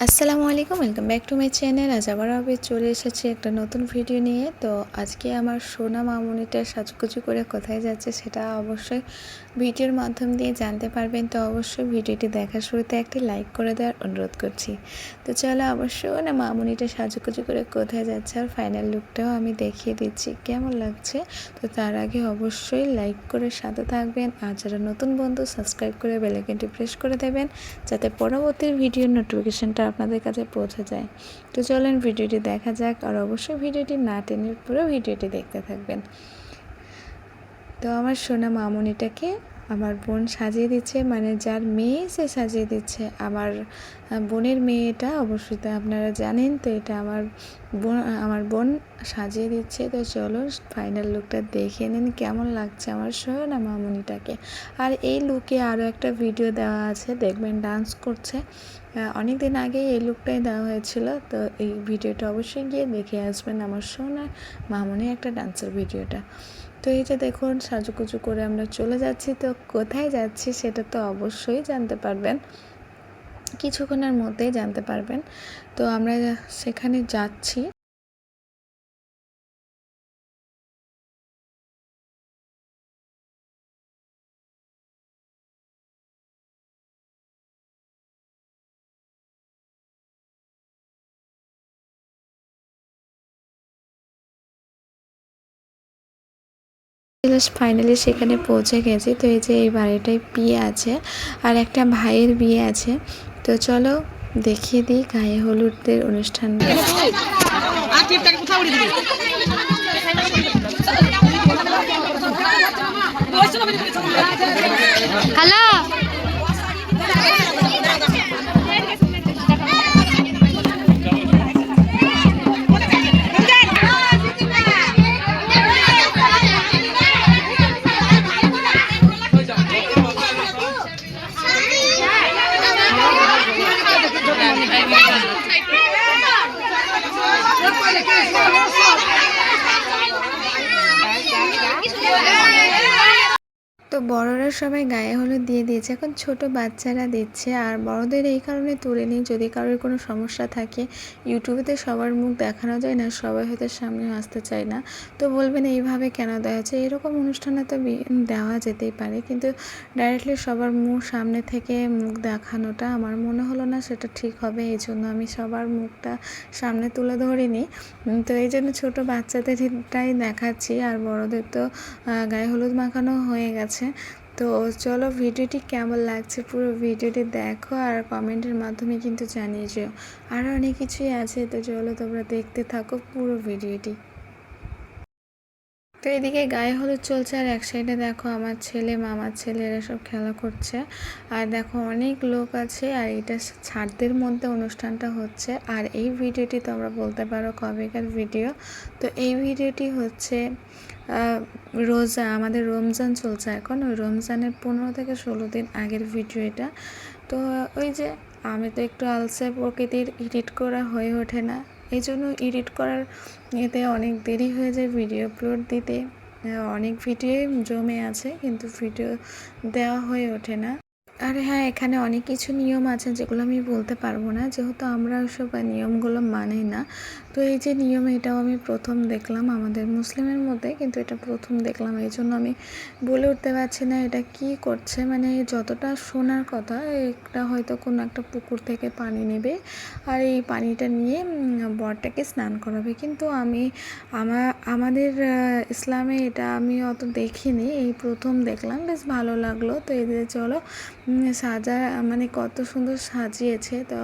আসসালামু আলাইকুম, welcome back to my channel. আজ আবার চলে এসেছি একটা নতুন ভিডিও নিয়ে। তো আজকে আমার সোনা মামুনিটা সাজুগুজু করে কোথায় যাচ্ছে সেটা অবশ্যই ভিডিওর মাধ্যম দিয়ে জানতে পারবেন। তো অবশ্যই ভিডিওটি দেখার শুরুতে একটি লাইক করে দেওয়ার অনুরোধ করছি। তো চলো অবশ্যই না মামুনিটা সাজুগুজু করে কোথায় যাচ্ছে আর ফাইনাল লুকটাও আমি দেখিয়ে দিচ্ছি কেমন লাগছে। তো তার আগে অবশ্যই লাইক করে সাথে থাকবেন, আর যারা নতুন বন্ধু সাবস্ক্রাইব করে বেল আইকনটি প্রেস করে দেবেন যাতে পরবর্তী ভিডিওর নোটিফিকেশনটা আপনাদের কাছে পৌঁছে যায়। তো চলেন ভিডিওটি দেখা যাক, আর অবশ্যই ভিডিওটি না টেনে পুরো ভিডিওটি দেখতে থাকবেন। তো আমার সোনা মামুনিটাকে আমার বোন সাজিয়ে দিচ্ছে, মানে যার মেয়ে সে সাজিয়ে দিচ্ছে। আমার বোনের মেয়েটা অবশ্যই তো আপনারা জানেন। তো এটা আমার বোন সাজিয়ে দিচ্ছে। তো চলো ফাইনাল লুকটা দেখে নিন কেমন লাগছে আমার সোনা মামুনিটাকে। আর এই লুকে আরও একটা ভিডিও দেওয়া আছে, দেখবেন ডান্স করছে। অনেক দিন আগে এই লুকটাই দেওয়া হয়েছিল। তো এই ভিডিওটা অবশ্যই গিয়ে দেখে আসবেন, আমার সোনা মামুনি একটা ডান্সের ভিডিওটা। তো এই যে দেখুন সাজুগুজু করে আমরা চলে যাচ্ছি। তো কোথায় যাচ্ছি সেটা তো অবশ্যই জানতে পারবেন, কিছুক্ষণের মধ্যেই জানতে পারবেন। তো আমরা সেখানে যাচ্ছি। ফাইনালি সেখানে পৌঁছে গেছি। তো এই যে এই বাড়িটায় বিয়ে আছে আর একটা ভাইয়ের বিয়ে আছে। তো চলো দেখিয়ে দিই গায়ে হলুদের অনুষ্ঠানটা। হ্যালো, তো বড়রা সবাই গায়ে হলুদ দিয়ে দিয়েছে, এখন ছোট বাচ্চারা দিচ্ছে। আর বড়দের এই কারণে তুলে নিই, যদি কারোর কোনো সমস্যা থাকে। ইউটিউবেতে সবার মুখ দেখানো যায় না, সবাই হয়তো সামনে আসতে চায় না। তো বলবেন এইভাবে কেন দেওয়া হচ্ছে, এরকম অনুষ্ঠানে তো দেওয়া যেতেই পারে, কিন্তু ডাইরেক্টলি সবার মুখ সামনে থেকে মুখ দেখানোটা আমার মনে হলো না সেটা ঠিক হবে। এই জন্য আমি সবার মুখটা সামনে তুলে ধরিনি। তো এই জন্য ছোটো বাচ্চাদেরটাই দেখাচ্ছি, আর বড়দের তো গায়ে হলুদ মাখানো হয়ে গেছে। তো চলো ভিডিওটি কেমন লাগছে পুরো ভিডিওটি দেখো, আর কমেন্টের মাধ্যমে কিন্তু জানিয়ে যেও। আরও অনেক কিছুই আছে, তো চলো তোমরা দেখতে থাকো পুরো ভিডিওটি। তো এদিকে গায়ে হলুদ চলছে, আর এক সাইডে দেখো আমার ছেলে, মামার ছেলে, এরা সব খেলা করছে। আর দেখো অনেক লোক আছে, আর এটা ছাদদের মধ্যে অনুষ্ঠানটা হচ্ছে। আর এই ভিডিওটি তোমরা বলতে পারো কবেকার ভিডিও। তো এই ভিডিওটি হচ্ছে রোজা, আমাদের রমজান চলছে এখন, ওই রমজানের 15 থেকে 16 দিন আগের ভিডিও এটা। তো ওই যে আমি তো একটু আলসে প্রকৃতির, এডিট করা হয়ে ওঠে না, এই জন্য এডিট করার এতে অনেক দেরি হয়ে যায় ভিডিও আপলোড দিতে। অনেক ভিডিও জমে আছে কিন্তু ভিডিও দেওয়া হয়ে ওঠে না। আর হ্যাঁ, এখানে অনেক কিছু নিয়ম আছে যেগুলো আমি বলতে পারবো না, যেহেতু আমরা ওইসব নিয়মগুলো মানি না। তো এই যে নিয়ম, এটাও আমি প্রথম দেখলাম আমাদের মুসলিমের মধ্যে, কিন্তু এটা প্রথম দেখলাম, এই জন্য আমি বলে উঠতে পারছি না এটা কি করছে। মানে যতটা শোনার কথা, এটা হয়তো কোনো একটা পুকুর থেকে পানি নেবে, আর এই পানিটা নিয়ে বরটাকে স্নান করাবে। কিন্তু আমাদের ইসলামে এটা আমি অত দেখিনি, এই প্রথম দেখলাম, বেশ ভালো লাগলো। তো এদের চলো মানে কত সুন্দর সাজিয়েছে, তো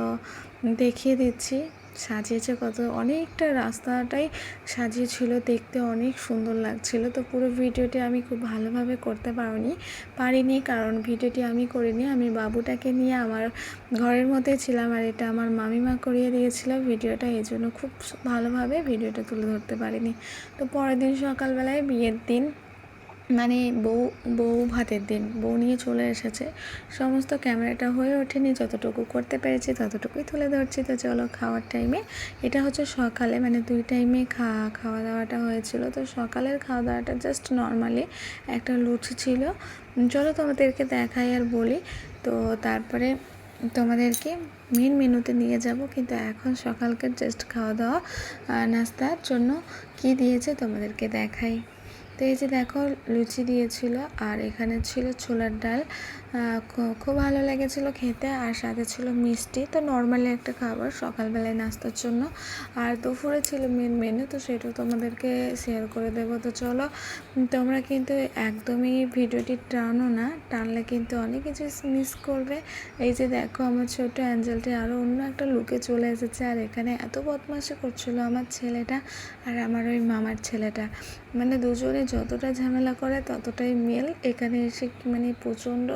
দেখিয়ে দিচ্ছি। সাজিয়েছে কত, অনেকটা রাস্তাটাই সাজিয়েছিল, দেখতে অনেক সুন্দর লাগছিল। তো পুরো ভিডিওটি আমি খুব ভালোভাবে করতে পারিনি, কারণ ভিডিওটি আমি করিনি, আমি বাবুটাকে নিয়ে আমার ঘরের মধ্যে ছিলাম, আর এটা আমার মামিমা করিয়ে দিয়েছিল ভিডিওটা, এই জন্য খুব ভালোভাবে ভিডিওটা তুলে ধরতে পারিনি। তো পরের দিন সকালবেলায় বিয়ের দিন, মানে বউ ভাতের দিন, বউ নিয়ে চলে এসেছে। সমস্ত ক্যামেরাটা হয়ে ওঠেনি, যতটুকু করতে পেরেছি ততটুকুই তুলে ধরছি। তো চলো খাওয়ার টাইমে, এটা হচ্ছে সকালে, মানে 2 টাইমে খাওয়া দাওয়াটা হয়েছিল। তো সকালের খাওয়া দাওয়াটা জাস্ট নর্মালি একটা লুচি ছিল। চলো তোমাদেরকে দেখাই আর বলি। তো তারপরে তোমাদেরকে মেন মেনুতে নিয়ে যাব, কিন্তু এখন সকালকার জাস্ট খাওয়া দাওয়া নাস্তার জন্য কি দিয়েছে তোমাদেরকে দেখাই। তো এই যে দেখো লুচি দিয়েছিল, আর এখানে ছিল ছোলার ডাল, খুব ভালো লেগেছিল খেতে, আর সাথে ছিল মিষ্টি। তো নর্মালি একটা খাবার সকালবেলায় নাস্তার জন্য। আর দুপুরে ছিল মেন মেনু, তো সেটা তোমাদেরকে শেয়ার করে দেবো। তো চলো, তোমরা কিন্তু একদমই ভিডিওটি টানো না, টানলে কিন্তু অনেক কিছু মিস করবে। এই যে দেখো আমার ছোট অ্যাঞ্জেলটি আরও অন্য একটা লুকে চলে এসেছে, আর এখানে এত বদমাশি করছিল আমার ছেলেটা আর আমার ওই মামার ছেলেটা, মানে দুজনে যতটা ঝামেলা করে ততটাই মেল। এখানে এসে মানে প্রচণ্ড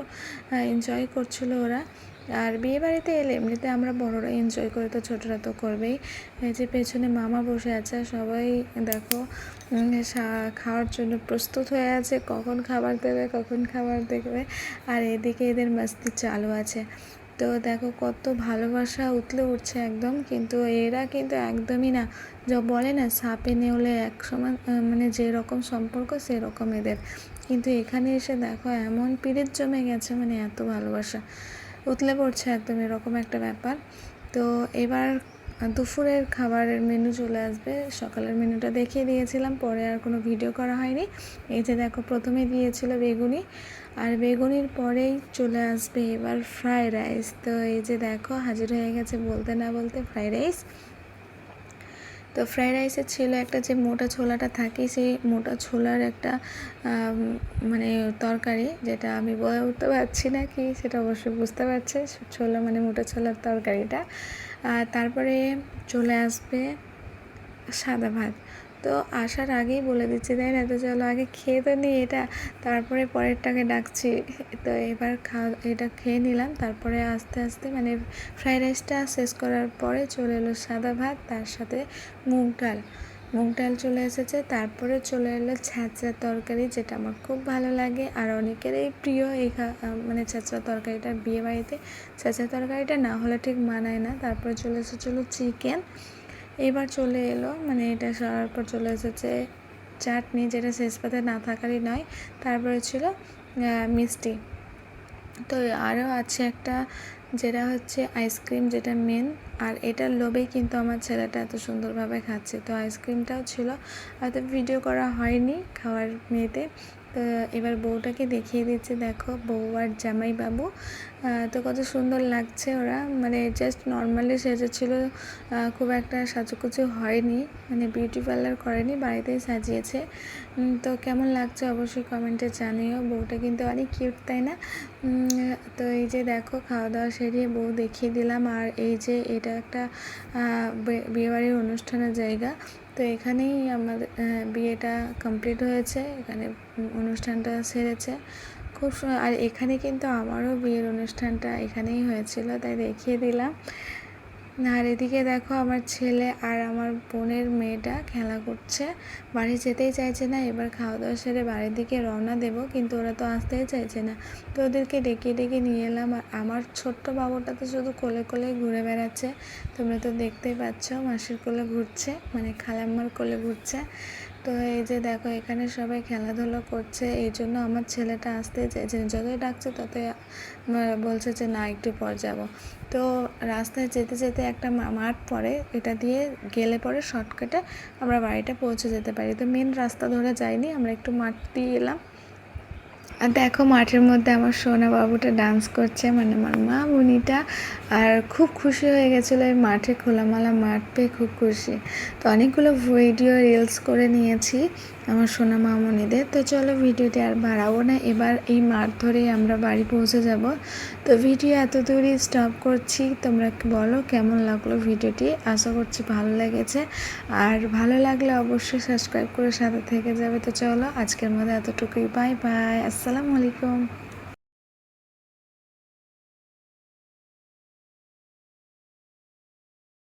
এনজয় করছিল ওরা। আর বিয়ে বাড়িতে এলে এমনিতে আমরা বড়রা এনজয় করি, তো ছোটরা তো করবেই। এই যে পেছনে মামা বসে আছে, সবাই দেখো খাওয়ার জন্য প্রস্তুত হয়ে আছে, কখন খাবার দেবে কখন খাবার দেখবে। আর এদিকে এদের মাস্তি চালু আছে। তো দেখো কত ভালোবাসা উতলে উঠছে একদম, কিন্তু এরা কিন্তু একদমই না, যা বলে না সাপে নেউলে এক সমান, মানে যেরকম সম্পর্ক সেরকম এদের। কিন্তু এখানে এসে দেখো এমন পিরিত জমে গেছে, মানে এত ভালোবাসা উতলে পড়ছে একদম, এরকম একটা ব্যাপার। তো এবার দুপুরের খাবারের মেনু চলে আসবে। সকালের মেনুটা দেখিয়ে দিয়েছিলাম, পরে আর কোনো ভিডিও করা হয়নি। এই যে দেখো প্রথমে দিয়েছিল বেগুনি, আর বেগুনির পরেই চলে আসবে এবার ফ্রাইড রাইস। তো এই যে দেখো হাজির হয়ে গেছে বলতে না বলতে ফ্রাইড রাইস। তো ফ্রাইড রাইসের ছিল একটা যে মোটা ছোলাটা থাকে, সেই মোটা ছোলার একটা মানে তরকারি, যেটা আমি বলে উঠতে পারছি না কি, সেটা অবশ্যই বুঝতে পারছে, ছোলা মানে মোটা ছোলার তরকারিটা। আর তারপরে চলে আসবে সাদা ভাত। তো আসার আগেই বলে দিচ্ছি তাই না, তো চলো আগে খেয়ে তো নিই এটা, তারপরে পরেরটাকে ডাকছি। তো এবার এটা খেয়ে নিলাম, তারপরে আস্তে আস্তে মানে ফ্রাইড রাইসটা শেষ করার পরে চলে এলো সাদা ভাত, তার সাথে মুগ ডাল চলে এসেছে। তারপরে চলে এলো ছ্যাঁচড়া তরকারি, যেটা আমার খুব ভালো লাগে আর অনেকেরই প্রিয়। এই মানে ছ্যাঁচড়া তরকারিটা, বিয়ে বাড়িতে ছ্যাঁচড়া তরকারিটা না হলে ঠিক মানায় না। তারপরে চলে এসেছিলো চিকেন। এবার চলে এলো মানে এটা সরার পর চলে এসেছে চাটনি, যেটা শেষ পাতে না থাকারই নয়। তারপরে ছিল মিষ্টি। তো আরও আছে একটা, যেটা হচ্ছে আইসক্রিম, যেটা মেন। আর এটার লোভেই কিন্তু আমার ছেলেটা এত সুন্দরভাবে খাচ্ছে। তো আইসক্রিমটাও ছিল, হয়তো ভিডিও করা হয়নি খাওয়ার মেয়েতে। তো এবার বউটাকে দেখিয়ে দিচ্ছে, দেখো বউ আর জামাই বাবু। তো কত সুন্দর লাগছে ওরা, মানে জাস্ট নর্মালি সেজেছিল, খুব একটা সাজুকুচু হয়নি, মানে বিউটি পার্লার করেনি, বাড়িতেই সাজিয়েছে। তো কেমন লাগছে অবশ্যই কমেন্টে জানিও। বউটা কিন্তু অনেক কিউট, তাই না? তো এই যে দেখো খাওয়া দাওয়া সেরিয়ে বউ দেখিয়ে দিলাম। আর এই যে এটা একটা বিয়েবাড়ির অনুষ্ঠানের জায়গা। তো এখানেই আমাদের বিয়েটা কমপ্লিট হয়েছে, এখানে অনুষ্ঠানটা সেরেছে খুব। আর এখানে কিন্তু আমারও বিয়ের অনুষ্ঠানটা এখানেই হয়েছিল, তাই দেখিয়ে দিলাম। আর এদিকে দেখো আমার ছেলে আর আমার বোনের মেয়েটা খেলা করছে, বাড়ি যেতেই চাইছে না। এবার খাওয়া দাওয়া সেরে বাড়ির দিকে রওনা দেব, কিন্তু ওরা তো আসতেই চাইছে না। তো ওদেরকে ডেকে ডেকে নিয়ে এলাম। আর আমার ছোট্ট বাবুটা তো শুধু কোলে কোলে ঘুরে বেড়াচ্ছে, তোমরা তো দেখতেই পাচ্ছ, মাসির কোলে ঘুরছে, মানে খালাম্মার কোলে ঘুরছে। তো এই যে দেখো এখানে সবাই খেলাধুলো করছে, এই জন্য আমার ছেলেটা আসতেই চাইছে না, যতই ডাকছে ততই বলছে যে না একটু পর যাব। তো রাস্তায় যেতে যেতে একটা মাঠ পড়ে, এটা দিয়ে গেলে পরে শর্টকাটে আমরা বাড়িটা পৌঁছে যেতে পারি। তো মেন রাস্তা ধরে যাইনি, আমরা একটু মাঠ দিয়ে এলাম। আর দেখো মাঠের মধ্যে আমার সোনা বাবুটা ডান্স করছে, মানে আমার মা মুনিটা। আর খুব খুশি হয়ে গেছিলো এই মাঠে, খোলামেলা মাঠ পেয়ে খুব খুশি। তো অনেকগুলো ভিডিও রিলস করে নিয়েছি আমার সোনা মামুনিদের। তো চলো ভিডিওটি আর বাড়াবো না, এবার এই মাঠ ধরেই আমরা বাড়ি পৌঁছে যাব। তো ভিডিও এত দূরই স্টপ করছি। তোমরা বলো কেমন লাগলো ভিডিওটি, আশা করছি ভালো লেগেছে। আর ভালো লাগলে অবশ্যই সাবস্ক্রাইব করে সাথে থেকে যাবে। তো চলো আজকের মধ্যে এতটুকুই, বাই বাই, আসসালামু আলাইকুম।